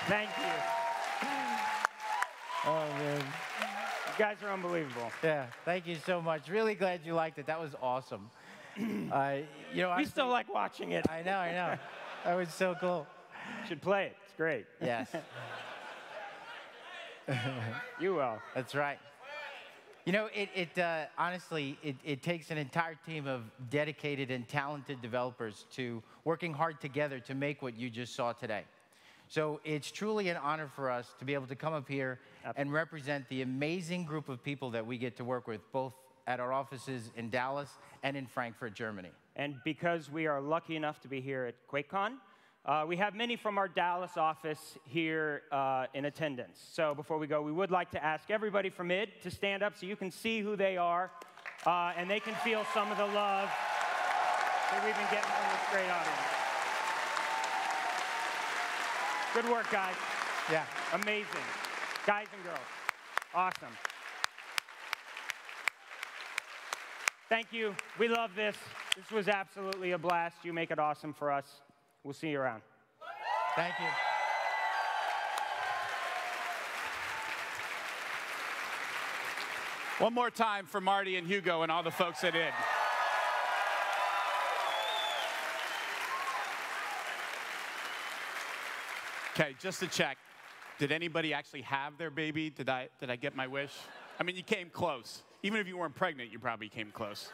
Thank you. Oh, man. You guys are unbelievable. Yeah, thank you so much. Really glad you liked it. That was awesome. You know, We still like watching it. I know. That was so cool. Should play it. It's great. Yes. You will. That's right. You know, honestly, it takes an entire team of dedicated and talented developers to working hard together to make what you just saw today. So it's truly an honor for us to be able to come up here and represent the amazing group of people that we get to work with, both at our offices in Dallas and in Frankfurt, Germany. And because we are lucky enough to be here at QuakeCon, we have many from our Dallas office here in attendance. So before we go, we would like to ask everybody from id to stand up so you can see who they are, and they can feel some of the love that we've been getting from this great audience. Good work, guys. Yeah. Amazing. Guys and girls. Awesome. Thank you. We love this. This was absolutely a blast. You make it awesome for us. We'll see you around. Thank you. One more time for Marty and Hugo and all the folks at id. Okay, just to check, did anybody actually have their baby? Did I get my wish? I mean, you came close. Even if you weren't pregnant, you probably came close.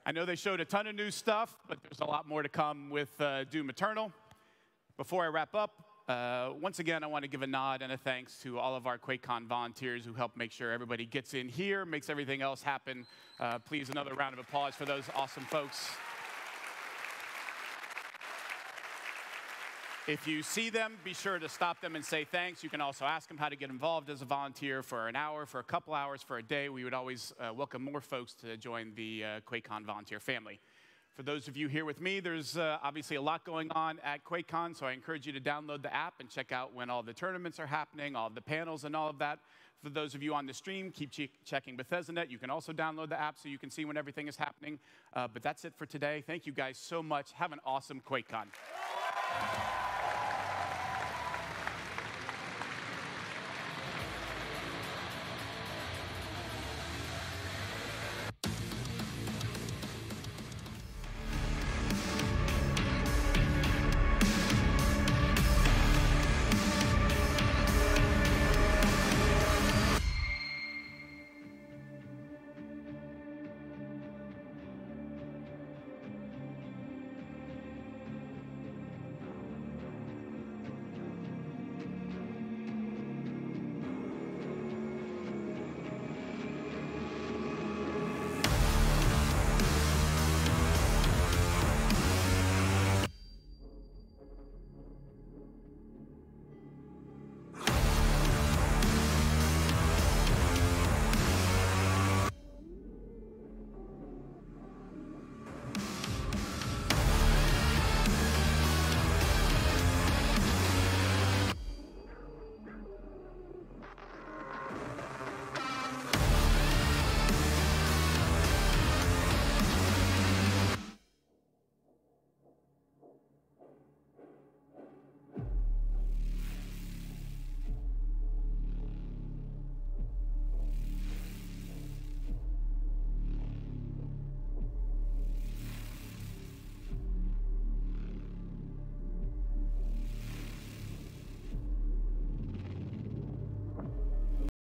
I know they showed a ton of new stuff, but there's a lot more to come with Doom Eternal. Before I wrap up, once again, I want to give a nod and a thanks to all of our QuakeCon volunteers who help make sure everybody gets in here, makes everything else happen. Please, another round of applause for those awesome folks. If you see them, be sure to stop them and say thanks. You can also ask them how to get involved as a volunteer for an hour, for a couple hours, for a day. We would always welcome more folks to join the QuakeCon volunteer family. For those of you here with me, there's obviously a lot going on at QuakeCon, so I encourage you to download the app and check out when all the tournaments are happening, all of the panels and all of that. For those of you on the stream, keep checking Bethesda.net. You can also download the app so you can see when everything is happening. But that's it for today. Thank you guys so much. Have an awesome QuakeCon.